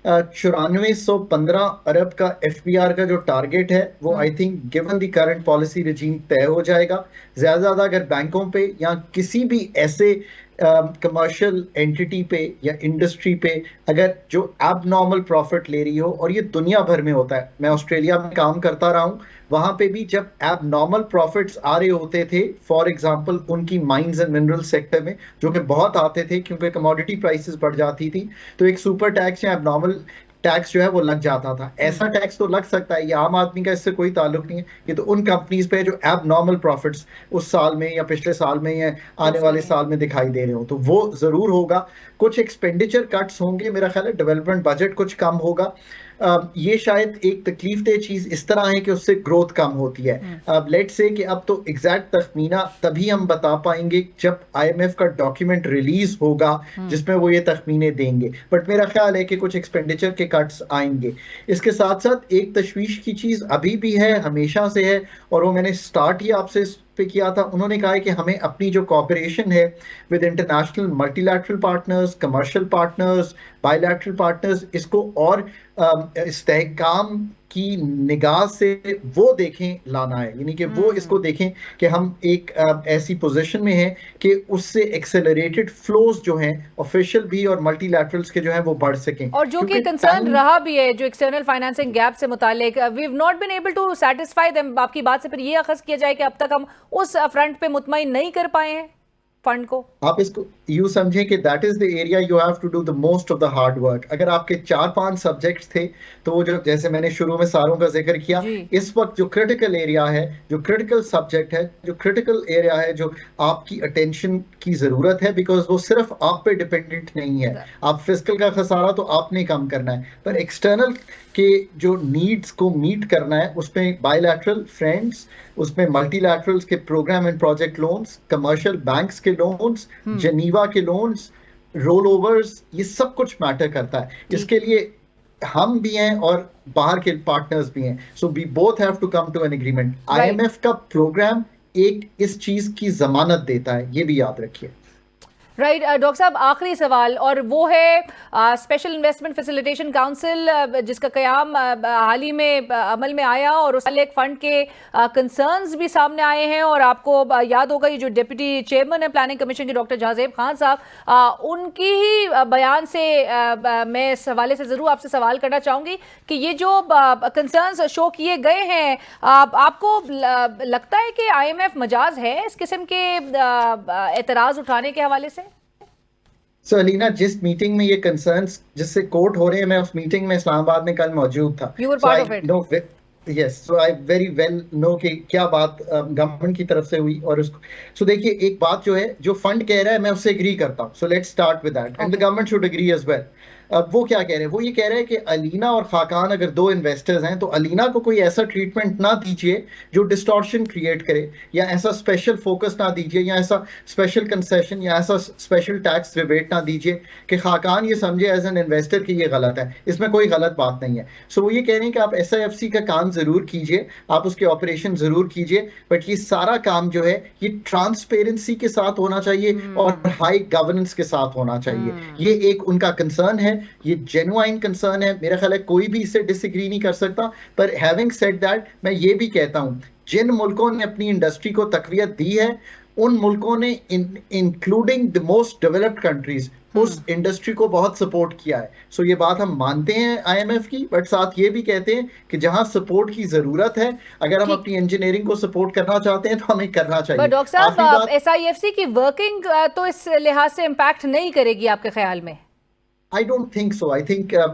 9415 ارب کا ایف بی آر کا جو ٹارگیٹ ہے وہ I think given the current policy regime طے ہو جائے گا. زیادہ اگر بینکوں پہ یا کسی بھی ایسے کمرشل اینٹی پہ یا انڈسٹری پہ اگر جو ایب نارمل پروفٹ لے رہی ہو، اور یہ دنیا بھر میں ہوتا ہے، میں آسٹریلیا میں کام کرتا رہا ہوں، وہاں پہ بھی جب ایب نارمل پروفٹس آ رہے ہوتے تھے فار ایگزامپل ان کی مائنز اینڈ منرل سیکٹر میں، جو کہ بہت آتے تھے کیونکہ کموڈٹی پرائسز بڑھ جاتی تھی، تو ایک سپر ٹیکس یا ایب نارمل ٹیکس جو ہے وہ لگ جاتا تھا. ایسا ٹیکس تو لگ سکتا ہے، یہ عام آدمی کا اس سے کوئی تعلق نہیں ہے. یہ تو ان کمپنیز پہ جو ایب نارمل پروفٹس اس سال میں یا پچھلے سال میں یا آنے والے سال میں دکھائی دے رہے ہوں، تو وہ ضرور ہوگا. کچھ ایکسپینڈیچر کٹس ہوں گے، میرا خیال ہے ڈیولپمنٹ بجٹ کچھ کم ہوگا. یہ شاید ایک تکلیف دہ چیز اس طرح ہے کہ اس سے گروتھ کم ہوتی ہے. اب لیٹ سے کہ اب تو ایگزیکٹ تخمینہ تبھی ہم بتا پائیں گے جب آئی ایم ایف کا ڈاکیومنٹ ریلیز ہوگا جس میں وہ یہ تخمینے دیں گے، بٹ میرا خیال ہے کہ کچھ ایکسپینڈیچر کے کٹس آئیں گے. اس کے ساتھ ساتھ ایک تشویش کی چیز ابھی بھی ہے، ہمیشہ سے ہے، اور وہ میں نے سٹارٹ ہی آپ سے پہ کیا تھا. انہوں نے کہا ہے کہ ہمیں اپنی جو کوآپریشن ہے with international multilateral partners, commercial partners, bilateral partners, اس کو اور استحکام کی نگاہ سے وہ دیکھیں لانا ہے. یعنی کہ وہ اس کو دیکھیں کہ ہم ایک ایسی پوزیشن میں ہیں کہ اس سے ایکسلریٹڈ فلوز جو ہیں آفیشیل بھی اور ملٹی لیٹرلز کے جو ہیں وہ بڑھ سکیں. اور جو کہ کنسرن رہا بھی ہے جو ایکسٹرنل فائنانسنگ گیپ سے متعلق، we have not been able to satisfy them. آپ کی بات سے پھر یہ اخذ کیا جائے کہ اب تک ہم اس فرنٹ پہ مطمئن نہیں کر پائے ہیں فنڈ کو. آپ اس کو یوں سمجھیں کہ that is the area you have to do the most of the hard work. اگر آپ کے 4-5 سبجیکٹس تھے تو وہ جو جیسے میں نے شروع میں ساروں کا ذکر کیا، اس وقت جو کرٹیکل ایریا ہے، جو کرٹیکل سبجیکٹ ہے، جو کرٹیکل ایریا ہے، جو آپ کی اٹینشن کی ضرورت ہے، بیکاز وہ صرف آپ پہ ڈیپینڈنٹ نہیں ہے. آپ فسکل کا خسارہ تو آپ نے کم کرنا ہے، پر ایکسٹرنل کے جو نیڈز کو میٹ کرنا ہے اس میں بائی لیٹرل فرینڈز، اس میں ملٹی لیٹرلز کے program and project loans, commercial banks کے لونز، جنیوا کے لونز، رول اوورز، یہ سب کچھ میٹر کرتا ہے. اس کے لیے ہم بھی ہیں اور باہر کے پارٹنرز بھی ہیں. So we both have to come to an agreement. I M F کا پروگرام ایک اس چیز کی ضمانت دیتا ہے، یہ بھی یاد رکھیے. رائٹ ڈاکٹر صاحب، آخری سوال، اور وہ ہے اسپیشل انویسٹمنٹ فیسیلیٹیشن کاؤنسل جس کا قیام حال ہی میں عمل میں آیا، اور اس ایک فنڈ کے کنسرنز بھی سامنے آئے ہیں. اور آپ کو یاد ہوگا یہ جو ڈپٹی چیئرمین ہے پلاننگ کمیشن کے ڈاکٹر جہازیب خان صاحب، ان کی ہی بیان سے میں اس حوالے سے ضرور آپ سے سوال کرنا چاہوں گی کہ یہ جو کنسرنز شو کیے گئے ہیں، آپ کو لگتا ہے کہ آئی ایم ایف مجاز ہے اس قسم کے اعتراض اٹھانے کے حوالے سے؟ علینا، جس میٹنگ میں یہ کنسرنز جس سے کوٹ ہو رہے ہیں، میں اس میٹنگ میں اسلام آباد میں کل موجود تھا. یس، سو آئی ویری ویل نو کہ کیا بات گورنمنٹ کی طرف سے ہوئی. اور اس کو سو دیکھیے، ایک بات جو ہے جو فنڈ کہہ رہا ہے میں اس سے اگری کرتا ہوں. So let's start with that and the government should agree as well. اب وہ کیا کہہ رہے ہیں؟ وہ یہ کہہ رہے ہیں کہ علینا اور خاقان اگر دو انویسٹرز ہیں تو علینا کو کوئی ایسا ٹریٹمنٹ نہ دیجیے جو ڈسٹارشن کریٹ کرے، یا ایسا اسپیشل فوکس نہ دیجیے، یا ایسا اسپیشل کنسیشن یا ایسا اسپیشل ٹیکس ریبیٹ نہ دیجیے کہ خاقان یہ سمجھے ایز این انویسٹر کہ یہ غلط ہے. اس میں کوئی غلط بات نہیں ہے. سو وہ یہ کہہ رہے ہیں کہ آپ ایس آئی ایف سی کا کام ضرور کیجیے، آپ اس کے آپریشن ضرور کیجیے، بٹ یہ سارا کام جو ہے یہ ٹرانسپیرنسی کے ساتھ ہونا چاہیے اور ہائی گورننس کے ساتھ ہونا چاہیے. یہ ایک ان کا کنسرن ہے، یہ جینوائن کنسرن ہے. میرا خیال ہے کوئی بھی اس سے ڈس ایگری نہیں کر سکتا. پر ہیونگ سیڈ دیٹ، میں یہ بھی کہتا ہوں جن ملکوں نے اپنی انڈسٹری کو تقویت دی ہے ان ملکوں نے including the most developed countries اس انڈسٹری کو بہت سپورٹ کیا ہے. سو یہ بات ہم مانتے ہیں آئی ایم ایف کی، بٹ ساتھ یہ بھی کہتے ہیں کہ جہاں سپورٹ کی ضرورت ہے، اگر ہم اپنی انجینئرنگ کو سپورٹ کرنا چاہتے ہیں تو ہمیں کرنا چاہیے. ڈاکٹر صاحب، ایس آئی ایف سی کی ورکنگ تو اس لحاظ سے امپیکٹ نہیں کرے گی آپ کے خیال میں؟ I don't think so. I think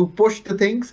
to push the things.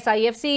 SIFC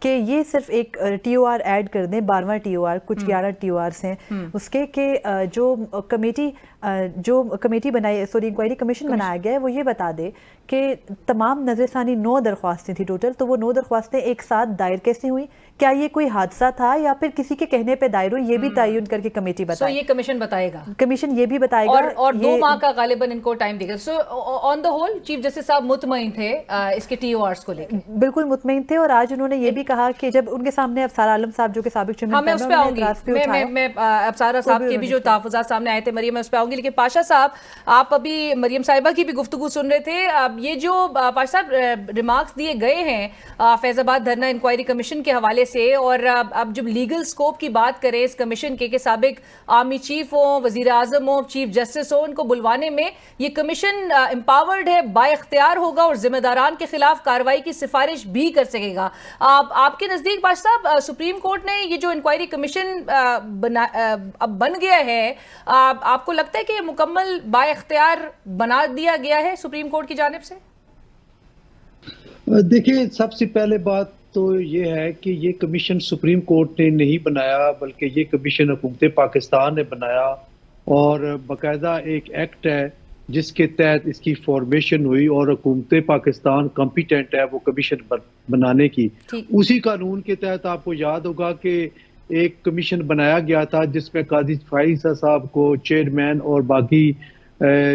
کہ یہ صرف ایک ٹی او آر ایڈ کر دیں، 12واں ٹی او آر، کچھ 11 ٹی او آرس ہیں اس کے، کہ جو کمیٹی بنائی، سوری انکوائری کمیشن بنایا گیا ہے، وہ یہ بتا دے کہ تمام نظر ثانی 9 درخواستیں تھیں ٹوٹل، تو وہ 9 درخواستیں ایک ساتھ دائر کیسے ہوئیں، کیا یہ کوئی حادثہ تھا یا پھر کسی کے کہنے پہ دائر ہوئی، یہ بھی تعین کر کے کمیٹی بتائے. یہ کمیشن بتائے گا، کمیشن یہ بھی بتائے گا، اور 2 ماہ کا غالباً ان کو ٹائم دے گا. So on the whole chief justice sahib مطمئن تھے اس کے ٹی او آرس کو لے کے؟ بالکل مطمئن تھے، اور آج انہوں نے یہ بھی کہا کہ جب ان کے سامنے ابصار عالم صاحب جو کہ سابق چیئرمین، میں اس پہ آؤں گی، میں ابصارہ صاحب کے بھی جو تحفظات سامنے آئے تھے مریم، میں اس پہ آؤں گی. لیکن پاشا صاحب، آپ ابھی مریم صاحبہ کی بھی گفتگو سن رہے تھے، یہ جو پاشا صاحب ریمارکس دیے گئے ہیں فیض آباد دھرنا انکوائری کمیشن کے حوالے سے، اور اب جب لیگل سکوپ کی بات کریں اس کمیشن کے، کہ سابق آرمی چیف ہوں، وزیر اعظم ہوں، چیف جسٹس ہوں، ان کو بلوانے میں یہ کمیشن امپاورڈ ہے، با اختیار ہوگا، اور ذمہ داران کے خلاف کارروائی کی سفارش بھی کر سکے گا. آپ کے نزدیک پاشا صاحب سپریم کورٹ نے یہ جو انکوائری کمیشن اب بن گیا ہے، آپ کو لگتا ہے کہ یہ مکمل با اختیار بنا دیا گیا ہے سپریم کورٹ کی جانب سے؟ دیکھیں، سب سے پہلے بات تو یہ ہے کہ یہ کمیشن سپریم کورٹ نے نہیں بنایا، بلکہ یہ کمیشن حکومت پاکستان نے بنایا، اور باقاعدہ ایک ایکٹ ہے جس کے تحت اس کی فارمیشن ہوئی، اور حکومت پاکستان کمپیٹنٹ ہے وہ کمیشن بنانے کی. اسی قانون کے تحت آپ کو یاد ہوگا کہ ایک کمیشن بنایا گیا تھا جس میں قاضی فائزہ صاحب کو چیئرمین اور باقی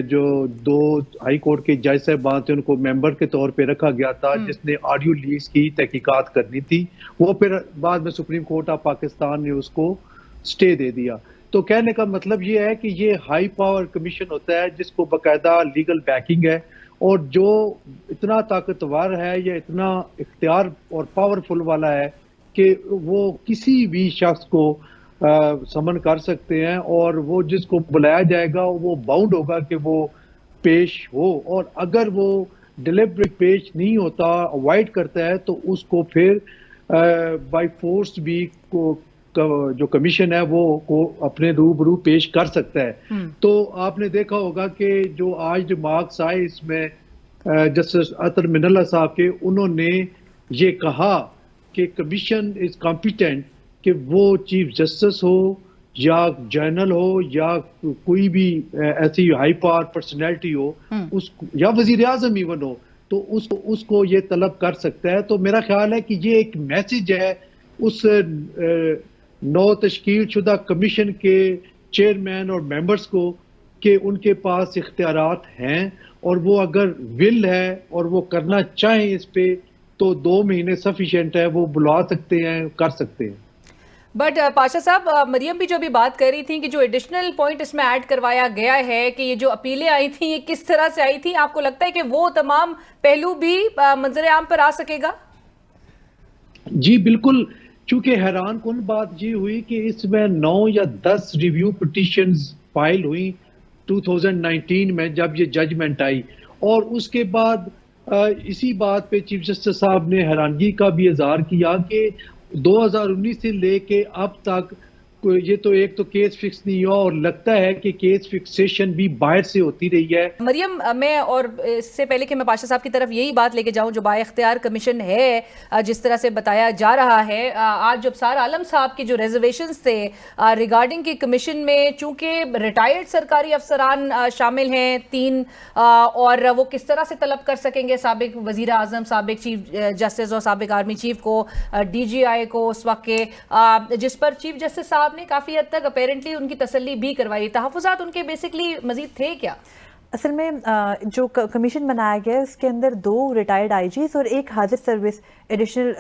جو 2 ہائی کورٹ کے جج صاحبان تھے ان کو ممبر کے طور پہ رکھا گیا تھا، جس نے آڈیو لیز کی تحقیقات کرنی تھی. وہ پھر بعد میں سپریم کورٹ آف پاکستان نے اس کو سٹے دے دیا. تو کہنے کا مطلب یہ ہے کہ یہ ہائی پاور کمیشن ہوتا ہے جس کو باقاعدہ لیگل بیکنگ ہے، اور جو اتنا طاقتور ہے یا اتنا اختیار اور پاورفل والا ہے کہ وہ کسی بھی شخص کو سمن کر سکتے ہیں، اور وہ جس کو بلایا جائے گا وہ باؤنڈ ہوگا کہ وہ پیش ہو، اور اگر وہ ڈیلیبریٹ پیش نہیں ہوتا، اوائڈ کرتا ہے، تو اس کو پھر بائی فورس بھی جو کمیشن ہے وہ کو اپنے روبرو پیش کر سکتا ہے. تو آپ نے دیکھا ہوگا کہ جو آج ریمارکس آئے اس میں جسٹس عطر من اللہ صاحب کے، انہوں نے یہ کہا کہ کمیشن از کمپیٹنٹ، کہ وہ چیف جسٹس ہو یا جنرل ہو یا کوئی بھی ایسی ہائی پاور پرسنالٹی ہو، یا وزیر اعظم ایون ہو، تو اس کو یہ طلب کر سکتا ہے. تو میرا خیال ہے کہ یہ ایک میسج ہے اس نو تشکیل شدہ کمیشن کے چیئرمین اور ممبرز کو کہ ان کے پاس اختیارات ہیں، اور وہ اگر ول ہے اور وہ کرنا چاہیں اس پہ تو 2 مہینے سفیشینٹ ہے، وہ بلا سکتے ہیں، کر سکتے ہیں. بٹ پاشا صاحب، مریم بھی جو ابھی بات کر رہی تھیں کہ جو ایڈیشنل پوائنٹ اس میں ایڈ کروایا گیا ہے کہ یہ جو اپیلیں آئی تھیں یہ کس طرح سے آئی تھیں، آپ کو لگتا ہے کہ وہ تمام پہلو بھی منظر عام پر آ سکے گا؟ جی بالکل، چونکہ حیران کن بات یہ ہوئی کہ اس میں 9 یا 10 ریویو پٹیشنز فائل ہوئی 2019 میں جب یہ ججمنٹ آئی، اور اس کے بعد اسی بات پہ چیف جسٹس صاحب نے حیرانگی کا بھی اظہار کیا کہ 2019 سے لے کے اب تک یہ تو ایک تو کیس فکس نہیں ہوا، اور لگتا ہے کہ کیس فکسیشن بھی باہر سے ہوتی رہی ہے. مریم، میں اور اس سے پہلے کہ میں پاشا صاحب کی طرف یہی بات لے کے جاؤں، جو با اختیار کمیشن ہے جس طرح سے بتایا جا رہا ہے، آج جب ابصار عالم صاحب کی جو ریزرویشنز تھے ریگارڈنگ کی کمیشن میں، چونکہ ریٹائرڈ سرکاری افسران شامل ہیں 3، اور وہ کس طرح سے طلب کر سکیں گے سابق وزیر اعظم، سابق چیف جسٹس اور سابق آرمی چیف کو، ڈی جی آئی کو اس وقت کے، جس پر چیف جسٹس صاحب نے کافی حد تک اپیرنٹلی ان کی تسلی بھی کروائی. تحفظات ان کے بیسکلی مزید تھے کیا؟ اصل میں جو کمیشن بنایا گیا ہے اس کے اندر 2 ریٹائرڈ آئی جیز اور 1 حاضر سروس ایڈیشنل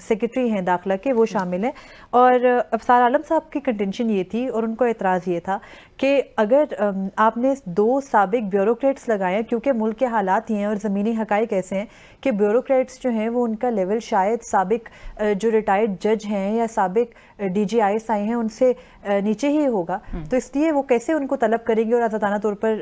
سیکرٹری ہیں داخلہ کے، وہ شامل ہیں. اور ابصار عالم صاحب کی کنٹینشن یہ تھی اور ان کو اعتراض یہ تھا کہ اگر آپ نے 2 سابق بیوروکریٹس لگائے ہیں، کیونکہ ملک کے حالات ہی ہیں اور زمینی حقائق ایسے ہیں کہ بیوروکریٹس جو ہیں وہ ان کا لیول شاید سابق جو ریٹائرڈ جج ہیں یا سابق D G I S I ہیں ان سے نیچے ہی ہوگا، تو اس لیے وہ کیسے ان کو طلب کریں گے اور آزادانہ طور پر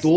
2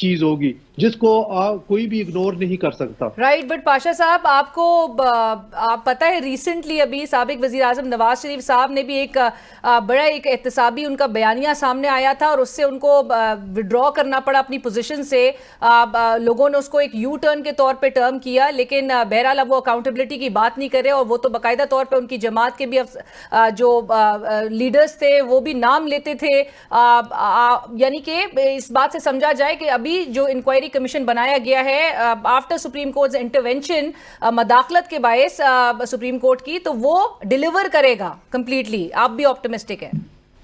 چیز ہوگی جس کو کوئی بھی اگنور نہیں کر سکتا. رائٹ. بٹ پاشا صاحب آپ کو آپ پتہ ہے ریسنٹلی ابھی سابق وزیر اعظم نواز شریف صاحب نے بھی ایک بڑا ایک احتسابی ان کا بیانیہ سامنے آیا تھا اور اس سے ان کو وڈرا کرنا پڑا اپنی پوزیشن سے. لوگوں نے اس کو ایک یو ٹرن کے طور پہ ٹرم کیا, لیکن بہرحال اب وہ اکاؤنٹیبلٹی کی بات نہیں کر رہے, اور وہ تو باقاعدہ طور پہ ان کی جماعت کے بھی جو لیڈرز تھے وہ بھی نام لیتے تھے. یعنی کہ اس بات سے سمجھا جائے کہ ابھی جو انکوائری کمیشن بنایا گیا ہے آفٹر سپریم کورٹ انٹرونشن, مداخلت کے باعث سپریم کورٹ کی, تو وہ ڈیلیور کرے گا کمپلیٹلی. آپ بھی آپٹمسٹک ہیں؟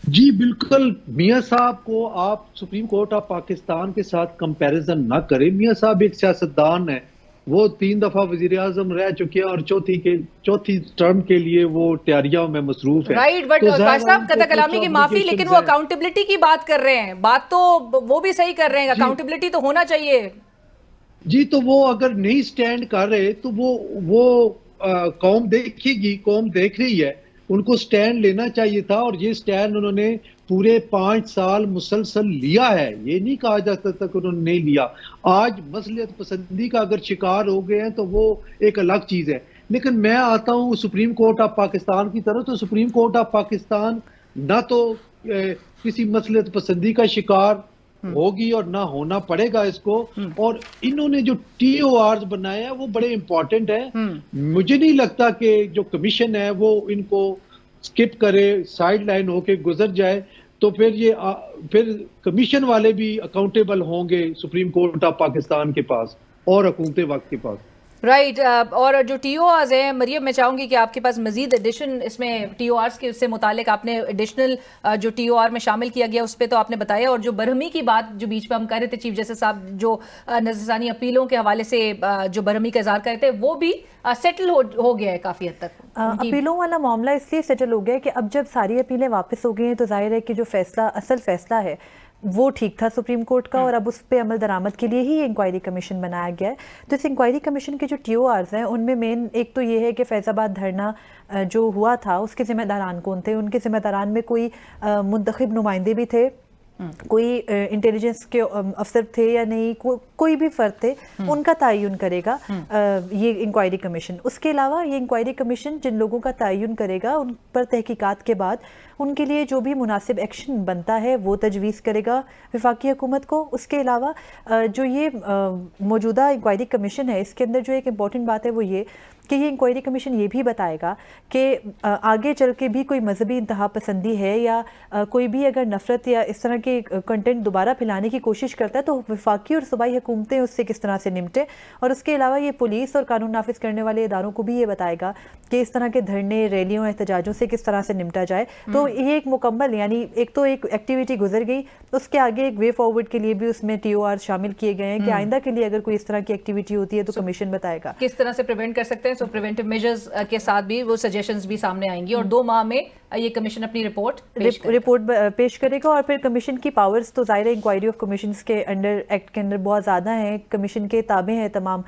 جی بالکل. میاں صاحب کو آپ سپریم کورٹ آف پاکستان کے ساتھ کمپیریزن نہ کریں. میاں صاحب ایک سیاستدان ہیں, وہ 3 دفعہ وزیر اعظم رہ چکے ہیں اور چوتھی ٹرم کے لیے وہ تیاریوں میں مصروف ہیں. رائٹ. بٹ صاحب قطع کلامی کی معافی, لیکن وہ اکاؤنٹیبلٹی کی بات کر رہے ہیں. بات تو وہ بھی صحیح کر رہے ہیں, اکاؤنٹیبلٹی تو ہونا چاہیے. جی تو وہ اگر نہیں سٹینڈ کر رہے تو وہ قوم دیکھے گی, قوم دیکھ رہی ہے, ان کو سٹینڈ لینا چاہیے تھا. اور یہ سٹینڈ انہوں نے پورے 5 سال مسلسل لیا ہے, یہ نہیں کہا جا سکتا کہ انہوں نے نہیں لیا. آج مصلحت پسندی کا اگر شکار ہو گئے ہیں تو وہ ایک الگ چیز ہے. لیکن میں آتا ہوں سپریم کورٹ آف پاکستان کی طرف, تو سپریم کورٹ آف پاکستان نہ تو کسی مصلحت پسندی کا شکار ہوگی اور نہ ہونا پڑے گا اس کو. اور انہوں نے جو ٹی او آرز بنایا ہے وہ بڑے امپورٹنٹ ہے. مجھے نہیں لگتا کہ جو کمیشن ہے وہ ان کو سکپ کرے, سائیڈ لائن ہو کے گزر جائے, تو پھر کمیشن والے بھی اکاؤنٹیبل ہوں گے سپریم کورٹ آف پاکستان کے پاس اور حکومت وقت کے پاس. رائٹ. اور جو ٹی او آرز ہیں, مریم میں چاہوں گی کہ آپ کے پاس مزید ایڈیشن اس میں ٹی او آرز کے سے متعلق آپ نے ایڈیشنل جو ٹی او آر میں شامل کیا گیا اس پہ تو آپ نے بتایا, اور جو برہمی کی بات جو بیچ میں ہم کر رہے تھے, چیف جسٹس صاحب جو نظر ثانی اپیلوں کے حوالے سے جو برہمی کا اظہار کر رہے تھے, وہ بھی سیٹل ہو گیا ہے کافی حد تک. اپیلوں والا معاملہ اس لیے سیٹل ہو گیا کہ اب جب ساری اپیلیں واپس ہو گئی ہیں تو ظاہر ہے کہ جو اصل فیصلہ ہے وہ ٹھیک تھا سپریم کورٹ کا, اور اب اس پہ عمل درآمد کے لیے ہی انکوائری کمیشن بنایا گیا ہے. تو اس انکوائری کمیشن کے جو ٹی او آرز ہیں ان میں مین ایک تو یہ ہے کہ فیض آباد دھرنا جو ہوا تھا اس کے ذمہ داران کون تھے. ان کے ذمہ داران میں کوئی منتخب نمائندے بھی تھے, کوئی انٹیلیجنس کے افسر تھے یا نہیں, کوئی بھی فرد تھے, ان کا تعین کرے گا یہ انکوائری کمیشن. اس کے علاوہ یہ انکوائری کمیشن جن لوگوں کا تعین کرے گا ان پر تحقیقات کے بعد ان کے لیے جو بھی مناسب ایکشن بنتا ہے وہ تجویز کرے گا وفاقی حکومت کو. اس کے علاوہ جو یہ موجودہ انکوائری کمیشن ہے اس کے اندر جو ایک امپورٹنٹ بات ہے وہ یہ کہ یہ انکوائری کمیشن یہ بھی بتائے گا کہ آگے چل کے بھی کوئی مذہبی انتہا پسندی ہے یا کوئی بھی اگر نفرت یا اس طرح کے کنٹینٹ دوبارہ پھیلانے کی کوشش کرتا ہے تو وفاقی اور صوبائی حکومتیں اس سے کس طرح سے نمٹے. اور اس کے علاوہ یہ پولیس اور قانون نافذ کرنے والے اداروں کو بھی یہ بتائے گا کہ اس طرح کے دھرنے, ریلیوں, احتجاجوں سے کس طرح سے نمٹا جائے. تو یہ ایک مکمل, یعنی ایک تو ایک ایکٹیویٹی گزر گئی, اس کے آگے ایک وے فارورڈ کے لیے بھی اس میں ٹی او آر شامل کیے گئے ہیں کہ آئندہ کے لیے اگر کوئی اس طرح کی ایکٹیویٹی ہوتی ہے تو کمیشن بتائے گا کس طرح سے پریونٹ کر سکتے ہیں. سو پریونٹیو میجرز کے ساتھ بھی وہ سجیشنز بھی سامنے آئیں گی, اور 2 ماہ میں یہ کمیشن اپنی رپورٹ پیش کرے گا. اور پھر کمیشن کی پاورز تو ظاہر انکوائری آف کمیشنز کے انڈر ایکٹ کے اندر بہت زیادہ ہیں. کمیشن کے تابع ہیں تمام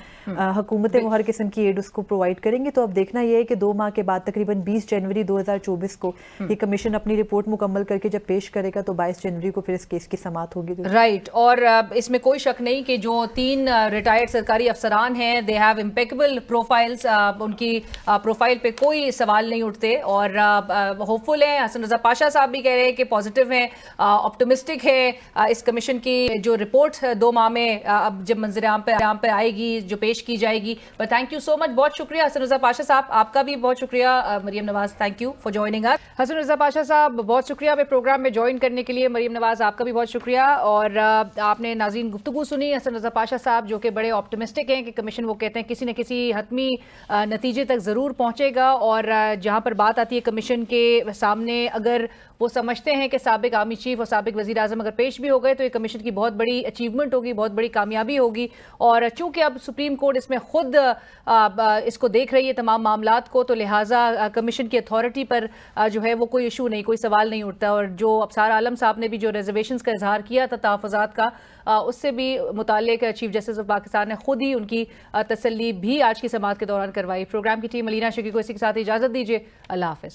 حکومتیں, وہ ہر قسم کی ایڈ اس کو پرووائڈ کریں گی. تو اب دیکھنا یہ ہے کہ 2 ماہ کے بعد تقریباً 20 جنوری 2024 کو یہ کمیشن اپنی رپورٹ مکمل کر کے جب پیش کرے گا تو 22 جنوری کو پھر اس کیس کی سماعت ہوگی. رائٹ. اور اس میں کوئی شک نہیں کہ جو 3 ریٹائرڈ سرکاری افسران ہیں دے ہیو امپیکیبل پروفائلز, ان کی پروفائل پہ کوئی سوال نہیں اٹھتے, اور ہوپ فل ہیں. حسن رضا پاشا صاحب بھی کہہ رہے ہیں کہ پازیٹیو ہیں, آپٹمسٹک ہے. اس کمیشن کی جو رپورٹ 2 ماہ میں اب جب منظر عام پہ آئے گی جو پیش کی جائے گی. بٹ تھینک یو سو مچ, بہت شکریہ حسن رضا پاشا صاحب, آپ کا بھی بہت شکریہ. Maryam Nawaz, thank you for joining اس. حسن رضا پاشا صاحب بہت شکریہ ہمیں پروگرام میں جوائن کرنے کے لیے. مریم نواز آپ کا بھی بہت شکریہ. اور آپ نے ناظرین گفتگو سنی حسن رضا پاشا صاحب جو کہ بڑے آپٹمسٹک ہیں کہ کمیشن وہ کہتے ہیں کسی نہ کسی حتمی نتیجے تک ضرور پہنچے گا. اور جہاں پر بات آتی ہے کمیشن کے سامنے, اگر وہ سمجھتے ہیں کہ سابق آرمی چیف اور سابق وزیر اعظم اگر پیش بھی ہو گئے تو یہ کمیشن کی بہت بڑی اچیومنٹ ہوگی, بہت بڑی کامیابی ہوگی. اور چونکہ اب سپریم کورٹ اس میں خود اس کو دیکھ رہی ہے تمام معاملات کو, تو لہٰذا کمیشن کی اتھارٹی پر جو ہے وہ کوئی ایشو نہیں, کوئی سوال نہیں اٹھتا. اور جو ابصار عالم صاحب نے بھی جو ریزرویشنز کا اظہار کیا تھا تحفظات کا, اس سے بھی متعلق چیف جسٹس آف پاکستان نے خود ہی ان کی تسلی بھی آج کی سماعت کے دوران کروائی. پروگرام کی ٹیم علینا شکی کو اسی کے ساتھ اجازت دیجیے. اللہ حافظ.